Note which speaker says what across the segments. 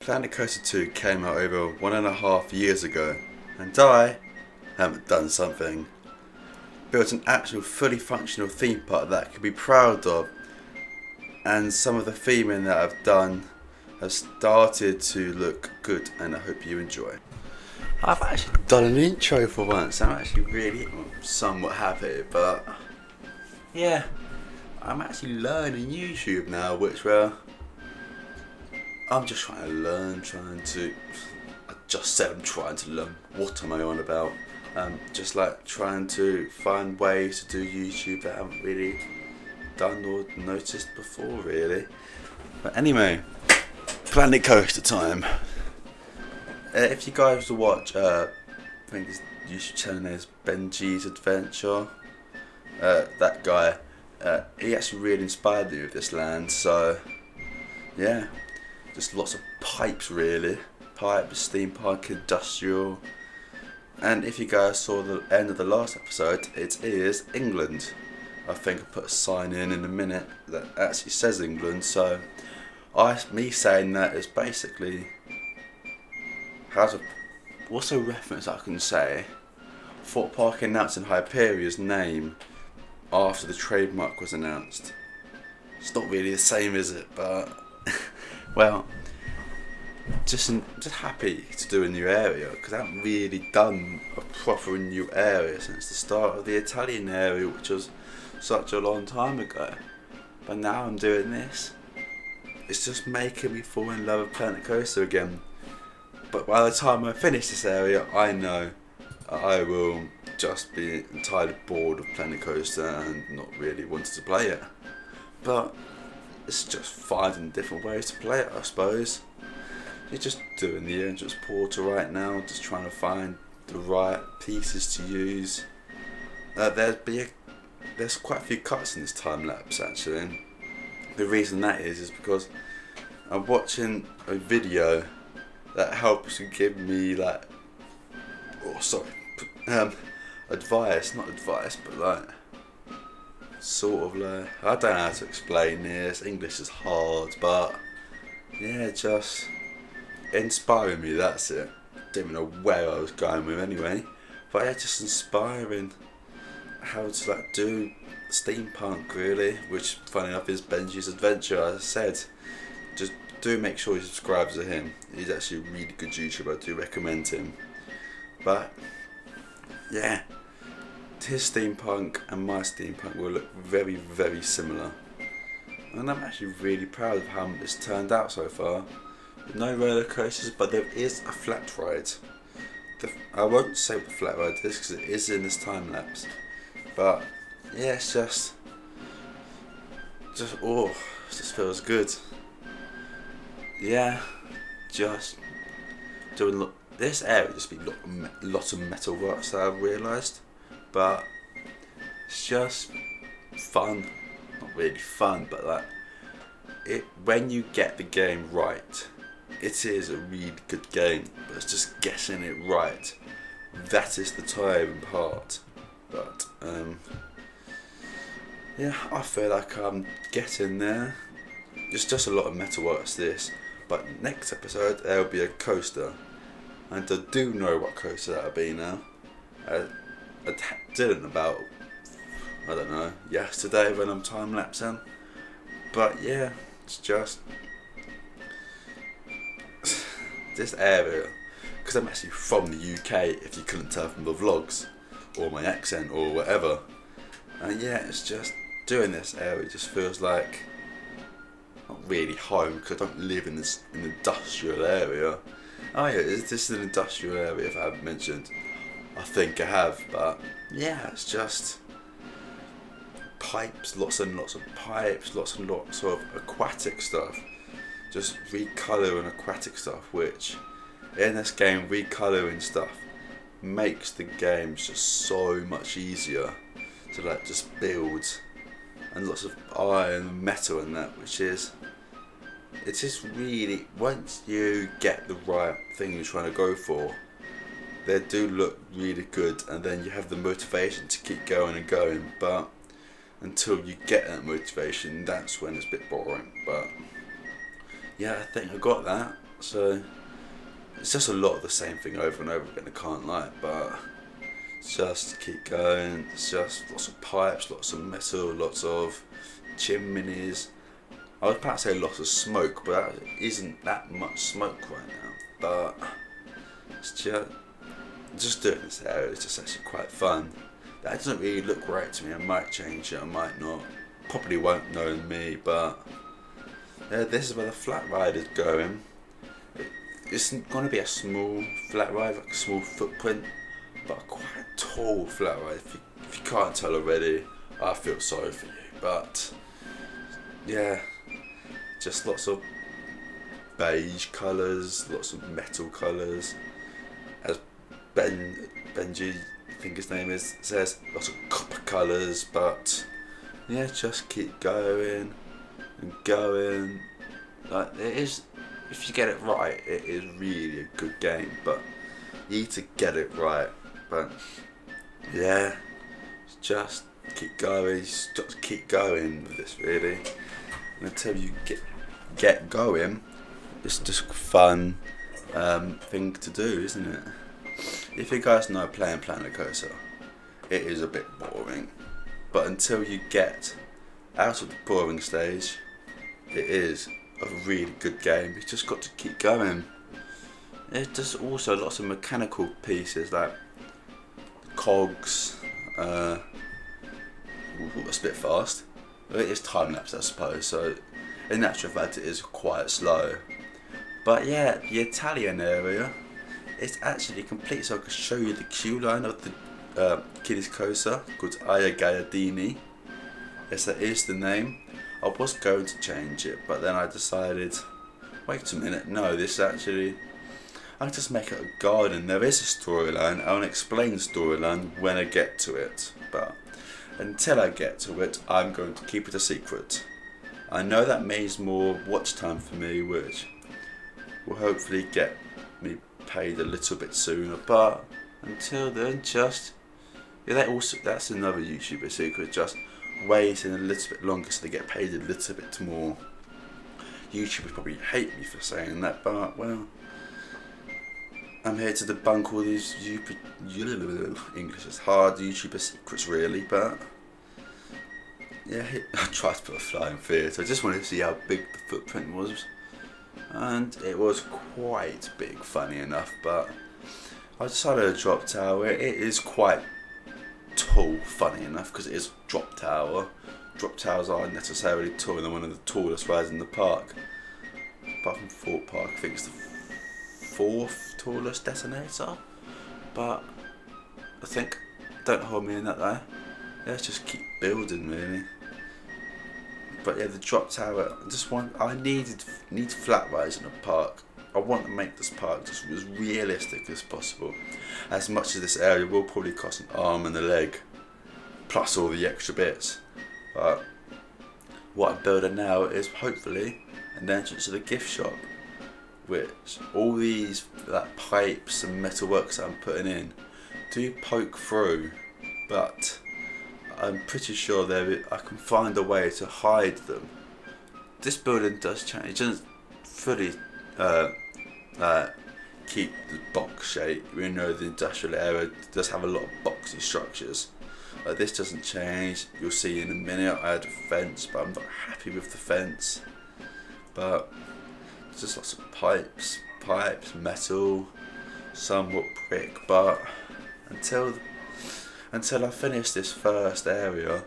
Speaker 1: Planet Coaster 2 came out over 1.5 years ago, and I haven't done something. Built an actual fully functional theme park that I can be proud of, and some of the theming that I've done has started to look good, and I hope you enjoy. I've actually done an intro for once. I'm actually really somewhat happy, but yeah, I'm actually learning YouTube now, which I'm just trying to learn, I just said I'm trying to learn. What am I on about? Just like trying to find ways to do YouTube that I haven't really done or noticed before, really. But anyway, Planet Coaster time. If you guys watch, I think his YouTube channel is Benji's Adventure. That guy, he actually really inspired me with this land. So yeah. Just lots of pipes, really. Pipes, steam park, industrial. And if you guys saw the end of the last episode, it is England. I think I put a sign in a minute that actually says England. So me saying that is basically what's a reference I can say? Thorpe Park announcing Hyperia's name after the trademark was announced. It's not really the same, is it? But well, just happy to do a new area, because I haven't really done a proper new area since the start of the Italian area, which was such a long time ago. But now I'm doing this. It's just making me fall in love with Planet Coaster again. But by the time I finish this area, I know I will just be entirely bored of Planet Coaster and not really wanting to play it. But it's just finding different ways to play it, I suppose. You're just doing the entrance portal right now, just trying to find the right pieces to use. There's quite a few cuts in this time lapse actually. The reason that is because I'm watching a video that helps to give me advice, not advice, but I don't know how to explain this. English is hard, but yeah, just inspiring me. That's it. Didn't know where I was going with anyway, but yeah, just inspiring how to do steampunk really. Which, funny enough, is Benji's Adventure. As I said, just do make sure you subscribe to him. He's actually a really good YouTuber. I do recommend him. But yeah. His steampunk and my steampunk will look very, very similar. And I'm actually really proud of how it's turned out so far. No roller coasters, but there is a flat ride. I won't say what the flat ride is because it is in this time lapse. But yeah, it just feels good. Yeah, just doing this area just be a lot of metal works that I've realised. But it's just fun. Not really fun, but when you get the game right, it is a really good game. But it's just getting it right. That is the tiring part. But yeah, I feel like I'm getting there. It's just a lot of metalworks this. But next episode there'll be a coaster, and I do know what coaster that'll be now. I didn't about, I don't know, yesterday when I'm time lapsing. But yeah, it's just this area, because I'm actually from the UK, if you couldn't tell from the vlogs or my accent or whatever. And yeah, it's just doing this area just feels like not really home, because I don't live in an industrial area. Oh yeah, this is an industrial area, if I haven't mentioned. I think I have, but yeah, it's just pipes, lots and lots of pipes, lots and lots of aquatic stuff. Just recolouring aquatic stuff, which in this game, recolouring stuff makes the game just so much easier to just build, and lots of iron and metal and that, it is really, once you get the right thing you're trying to go for, they do look really good, and then you have the motivation to keep going and going. But until you get that motivation, that's when it's a bit boring. But yeah, I think I got that. So it's just a lot of the same thing over and over again, I can't lie, but just keep going. It's just lots of pipes, lots of metal, lots of chimneys. I was about to say lots of smoke, but that isn't that much smoke right now. But it's just doing this area is just actually quite fun. That doesn't really look right to me. I might change it, I might not. Probably won't know me, but yeah, this is where the flat ride is going. It's going to be a small flat ride, like a small footprint, but a quite tall flat ride. If you can't tell already, I feel sorry for you. But yeah, just lots of beige colours, lots of metal colours. As Benji, I think his name is, says, lots of copper colours. But yeah, just keep going and going. Like, it is, if you get it right, it is really a good game. But you need to get it right. But yeah, just keep going. Just keep going with this, really. And until you get going, it's just a fun thing to do, isn't it? If you guys know playing Planet Coaster, it is a bit boring. But until you get out of the boring stage, it is a really good game. You just got to keep going. There's just also lots of mechanical pieces like cogs. That's a bit fast. It is time lapse, I suppose. So in actual fact, it is quite slow. But yeah, the Italian area is actually complete. So I can show you the queue line of the Kiddies Coaster called Aya Gaiardini. Yes, that is the name. I was going to change it, but then I decided, wait a minute, no, this actually, I'll just make it a garden. There is a storyline. I'll explain the storyline when I get to it, but until I get to it, I'm going to keep it a secret. I know that means more watch time for me, which will hopefully get me paid a little bit sooner, but until then, just, yeah, that's another YouTuber secret, just waiting a little bit longer so they get paid a little bit more. YouTubers probably hate me for saying that, but well, I'm here to debunk all these English is hard YouTuber secrets, really. But yeah, I tried to put a flying theatre. I just wanted to see how big the footprint was, and it was quite big, funny enough. But I decided to drop tower. It is quite tall, funny enough, because it is drop tower. Drop towers aren't necessarily taller than one of the tallest rides in the park. Apart from Thorpe Park, I think it's the fourth tallest detonator. But I think, don't hold me in that though. Let's just keep building, really. But yeah, the drop tower. I need flat rides in a park. I want to make this park just as realistic as possible. As much as this area will probably cost an arm and a leg, plus all the extra bits. But what I'm building now is hopefully an entrance to the gift shop, which all these pipes and metalworks that I'm putting in do poke through, but I'm pretty sure I can find a way to hide them. This building does change. It doesn't fully keep the box shape. We know the industrial area does have a lot of boxy structures. This doesn't change. You'll see in a minute I had a fence, but I'm not happy with the fence. But there's just lots of pipes, metal, somewhat brick. But until I finish this first area,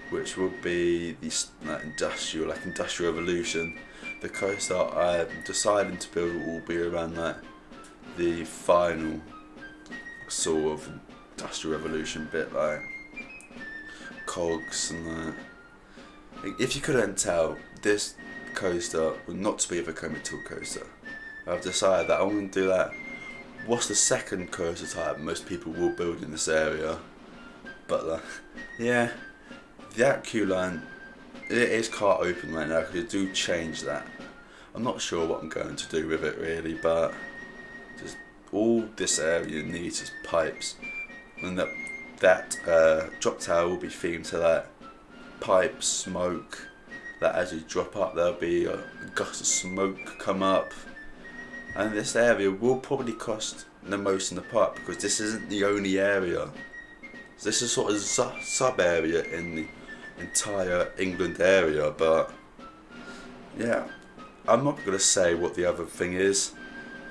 Speaker 1: which will be the industrial revolution, the coaster I'm deciding to build will be around the final sort of industrial revolution bit, like cogs and that. If you couldn't tell, this coaster will not be a Vekoma Tool coaster. I've decided that I want to do that. What's the second coaster type most people will build in this area? But yeah, that queue line, it is car open right now because I do change that. I'm not sure what I'm going to do with it really, but just all this area needs is pipes, and that drop tower will be themed to that pipe smoke. That as you drop up, there'll be a gust of smoke come up. And this area will probably cost the most in the park because this isn't the only area. So this is sort of sub area in the entire England area, but yeah, I'm not going to say what the other thing is.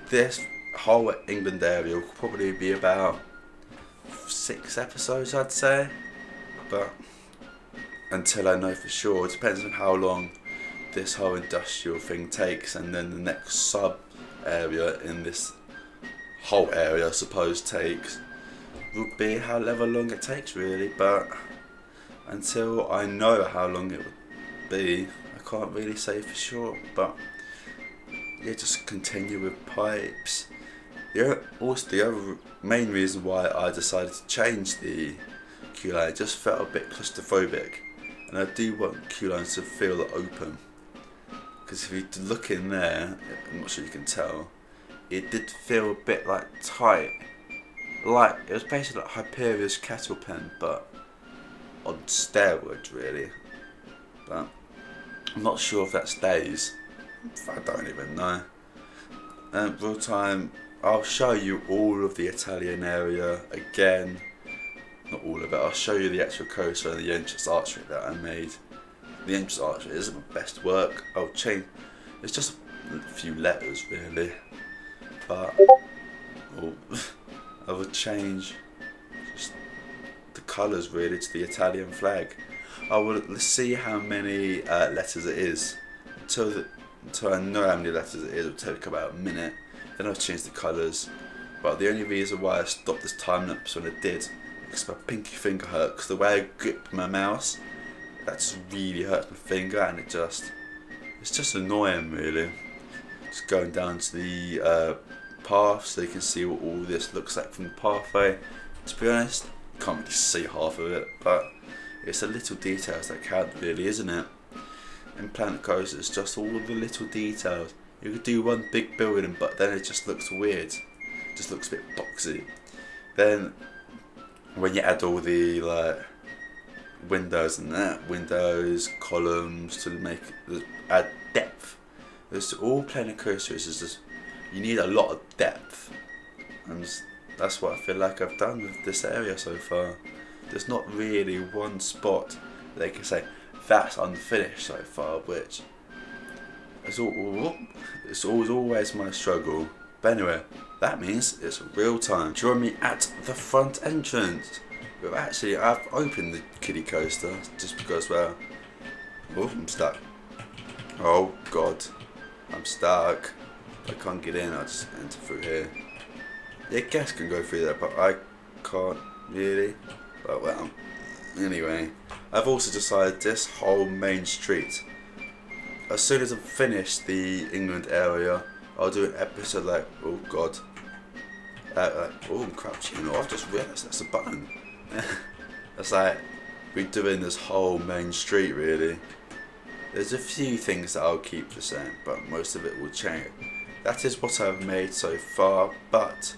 Speaker 1: This whole England area will probably be about 6 episodes, I'd say, but until I know for sure, it depends on how long this whole industrial thing takes, and then the next sub area in this whole area I suppose takes would be however long it takes really, but until I know how long it would be, I can't really say for sure. But yeah, just continue with pipes. Also, the other main reason why I decided to change the queue line, it just felt a bit claustrophobic, and I do want queue lines to feel open. Because if you look in there, I'm not sure you can tell, it did feel a bit like tight. Like, it was basically like Hyperia's kettle pen, but on steroids really. But I'm not sure if that stays. I don't even know. Real time, I'll show you all of the Italian area again. Not all of it, I'll show you the actual coaster and the entrance archway that I made. The entrance archway isn't my best work. I'll change, it's just a few letters really. But I would change just the colours really to the Italian flag. I will see how many letters it is. Until I know how many letters it is, it'll take about a minute. Then I'll change the colours. But the only reason why I stopped this time lapse when I did, because my pinky finger hurt, because the way I grip my mouse, that just really hurts my finger, and it's just annoying really. Just going down to the path so you can see what all this looks like from the pathway. To be honest, you can't really see half of it, but it's the little details that count really, isn't it? In Planet Coaster, it's just all the little details. You could do one big building, but then it just looks weird. It just looks a bit boxy. Then when you add all the like windows and that, windows, columns to add depth. It's all Planet Coasters is just, you need a lot of depth, and that's what I feel like I've done with this area so far. There's not really one spot they can say that's unfinished so far, which is always my struggle. But anyway, that means it's real time. Join me at the front entrance. But actually, I've opened the kiddie coaster just because, well, I'm stuck. Oh God, I'm stuck. I can't get in. I just enter through here. Yeah, guests can go through there, but I can't really. But well, anyway, I've also decided this whole main street, as soon as I've finished the England area, I'll do an episode like, oh God, oh I'm crouching, I've just realised that's a button. It's like we're doing this whole main street really. There's a few things that I'll keep the same, but most of it will change. That is what I've made so far, but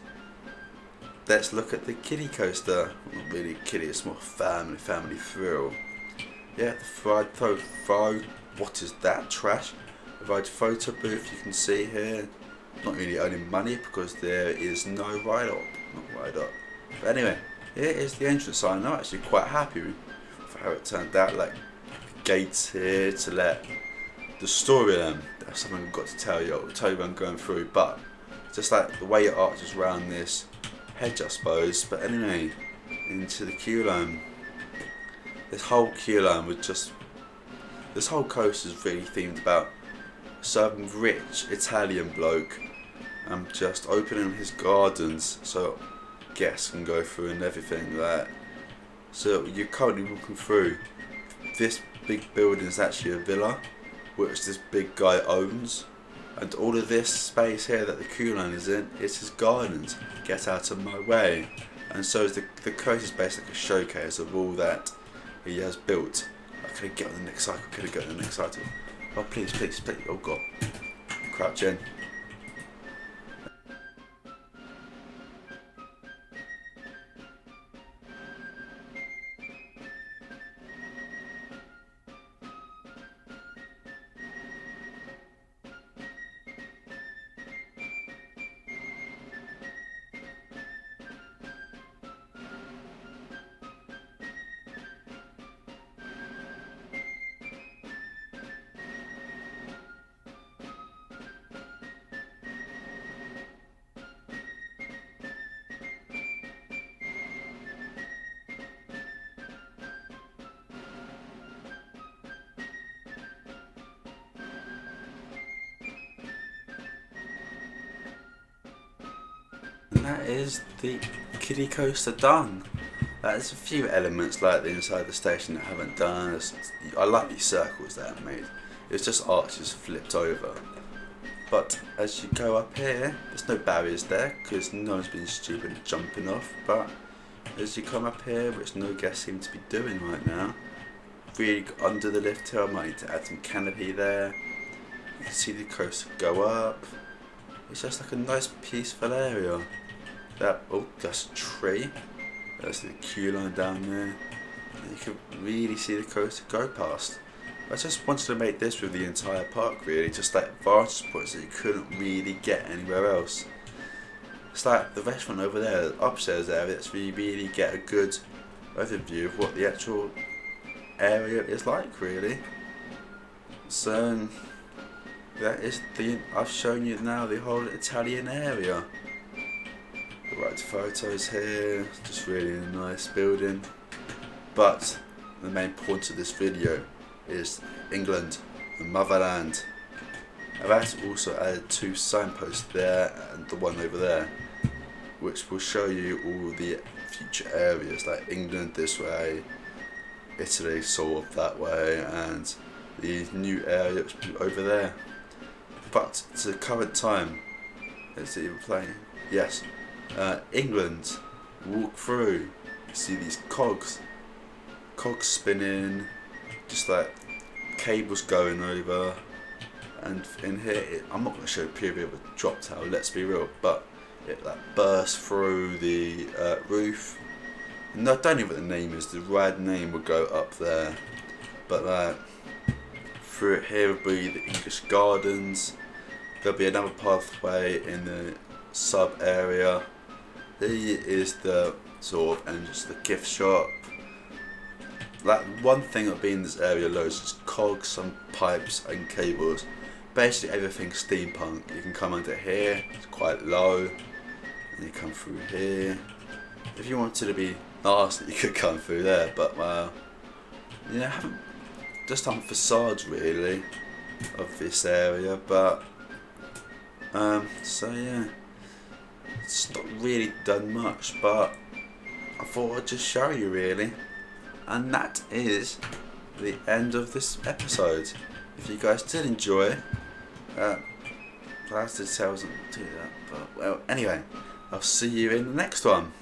Speaker 1: let's look at the kiddie coaster. Not really kiddie, it's more family thrill. Yeah, the ride, what is that, trash? The ride photo booth you can see here. Not really earning money because there is no ride up. But anyway, here is the entrance sign. I'm actually quite happy with how it turned out. Like gates here to let the story in. That's something I've got to tell you. I'll tell you when I'm going through, but just like the way it arches around this hedge, I suppose. But anyway, into the queue line. This whole queue line this whole coaster is really themed about some rich Italian bloke just opening his gardens so guests can go through and everything like that. So you're currently walking through. This big building is actually a villa which this big guy owns, and all of this space here that the queue line is in is his gardens. Get out of my way. And so is the coaster is basically a showcase of all that he has built. Can I get on the next cycle? Can I get on the next cycle? Oh please. Oh God. Crouch in. And that is the kiddie coaster done. There's a few elements like the inside the station that I haven't done. I like these circles that I made. It's just arches flipped over. But as you go up here, there's no barriers there because no one's been stupid and jumping off. But as you come up here, which no guests seem to be doing right now, really under the lift hill, I might need to add some canopy there. You can see the coaster go up. It's just like a nice peaceful area. That's a tree. There's the queue line down there. And you can really see the coaster go past. I just wanted to make this with the entire park really, just like vantage points that you couldn't really get anywhere else. It's like the restaurant over there, the upstairs area, that's where you really get a good overview of what the actual area is like really. So that is I've shown you now the whole Italian area. The right photos here, just really a nice building. But the main point of this video is England, the motherland. I've also added 2 signposts there and the one over there, which will show you all the future areas like England this way, Italy sort of that way, and the new area over there. But to the current time, let's see we're playing. Yes, England. Walk through, see these cogs spinning, just like cables going over, and in here I'm not going to show a preview of a drop tower, let's be real, but it like bursts through the roof. No, I don't know what the name is, the rad name will go up there, but through it here will be the English Gardens. There'll be another pathway in the sub area. Here is the sort of entrance to the gift shop. Like one thing that'll be in this area loads is cogs, some pipes and cables. Basically everything steampunk. You can come under here, it's quite low, and you come through here. If you wanted to be nasty you could come through there, but yeah, I haven't just done facades really of this area, but so yeah, it's not really done much, but I thought I'd just show you really. And that is the end of this episode. If you guys did enjoy, plans did tell us not to do that, but well, anyway, I'll see you in the next one.